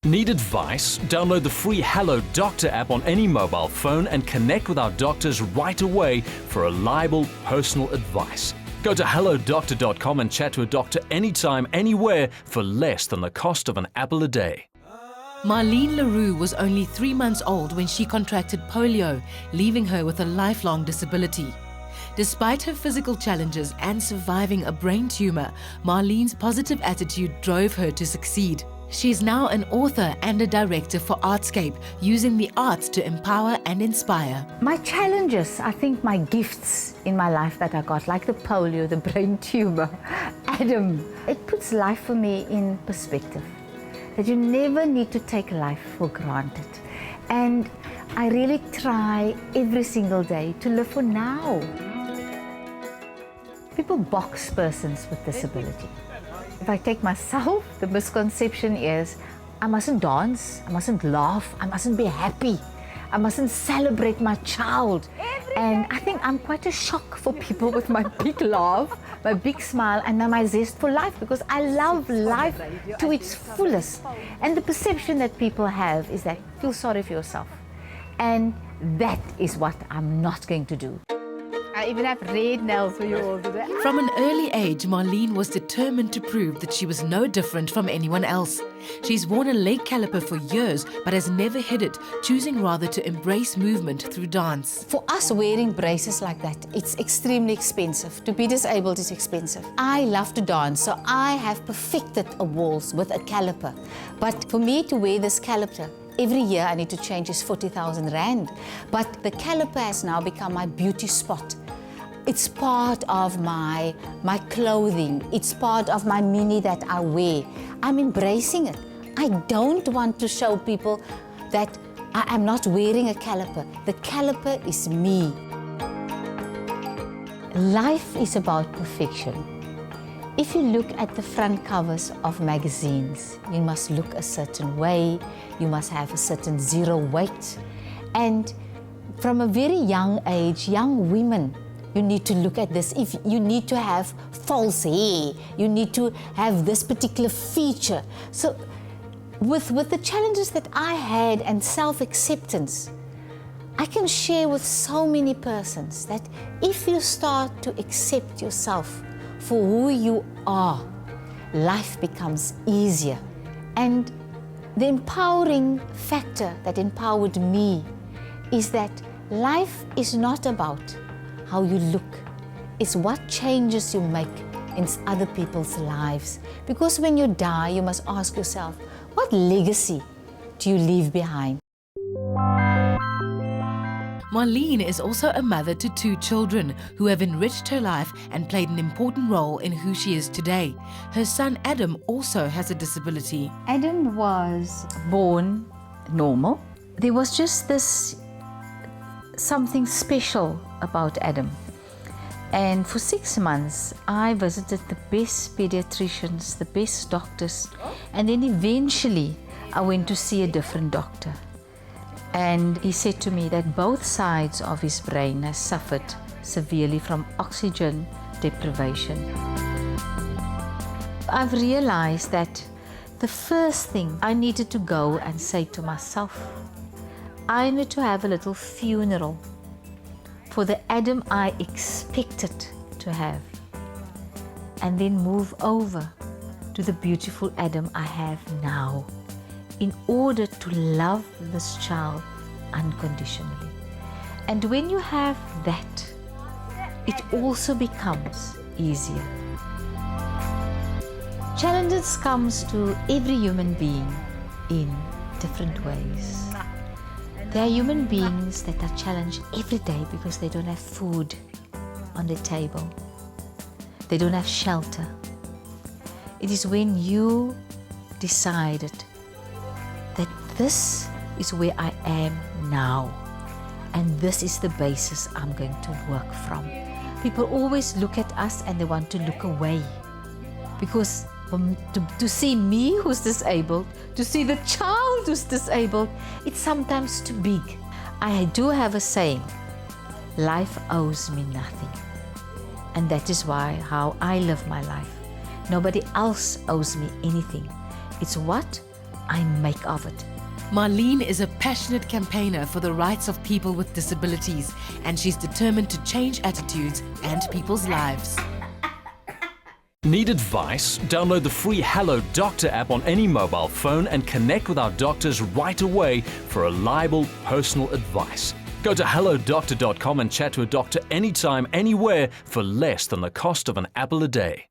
Need advice? Download the free Hello Doctor app on any mobile phone and connect with our doctors right away for reliable personal advice. Go to hellodoctor.com and chat to a doctor anytime, anywhere for less than the cost of an apple a day. Marlene Le Roux was only 3 months old when she contracted polio, leaving her with a lifelong disability. Despite her physical challenges and surviving a brain tumour, Marlene's positive attitude drove her to succeed. She is now an author and a director for Artscape, using the arts to empower and inspire. My challenges, I think my gifts in my life that I got, like the polio, the brain tumour, Adam, it puts life for me in perspective. That you never need to take life for granted. And I really try every single day to live for now. People box persons with disability. If I take myself, the misconception is I mustn't dance, I mustn't laugh, I mustn't be happy, I mustn't celebrate my child. And I think I'm quite a shock for people with my big laugh, my big smile, and my zest for life, because I love life to its fullest. And the perception that people have is that feel sorry for yourself. And that is what I'm not going to do. I even have red nails for you all today. From an early age, Marlene was determined to prove that she was no different from anyone else. She's worn a leg caliper for years, but has never hid it, choosing rather to embrace movement through dance. For us, wearing braces like that, it's extremely expensive. To be disabled is expensive. I love to dance, so I have perfected a waltz with a caliper. But for me to wear this caliper, every year I need to change is 40,000 rand. But the caliper has now become my beauty spot. It's part of my clothing. It's part of my mini that I wear. I'm embracing it. I don't want to show people that I am not wearing a caliper. The caliper is me. Life is about perfection. If you look at the front covers of magazines, you must look a certain way, you must have a certain zero weight. And from a very young age, young women, you need to look at this. If you need to have false hair, you need to have this particular feature. So with the challenges that I had and self-acceptance, I can share with so many persons that if you start to accept yourself for who you are, life becomes easier. And the empowering factor that empowered me is that life is not about how you look. It's what changes you make in other people's lives. Because when you die, you must ask yourself, what legacy do you leave behind? Marlene is also a mother to 2 children who have enriched her life and played an important role in who she is today. Her son Adam also has a disability. Adam was born normal. There was just this something special about Adam. And for 6 months, I visited the best pediatricians, the best doctors, and then eventually I went to see a different doctor. And he said to me that both sides of his brain has suffered severely from oxygen deprivation. I've realized that the first thing I needed to go and say to myself, I need to have a little funeral for the Adam I expected to have, and then move over to the beautiful Adam I have now, in order to love this child unconditionally. And when you have that, it also becomes easier. Challenges comes to every human being in different ways. There are human beings that are challenged every day because they don't have food on the table. They don't have shelter. It is when you decided that this is where I am now, and this is the basis I'm going to work from. People always look at us and they want to look away, because to see me who's disabled, to see the child who's disabled, it's sometimes too big. I do have a saying, life owes me nothing. And that is how I live my life. Nobody else owes me anything. It's what I make of it. Marlene is a passionate campaigner for the rights of people with disabilities, and she's determined to change attitudes and people's lives. Need advice? Download the free Hello Doctor app on any mobile phone and connect with our doctors right away for reliable personal advice. Go to hellodoctor.com and chat to a doctor anytime, anywhere for less than the cost of an apple a day.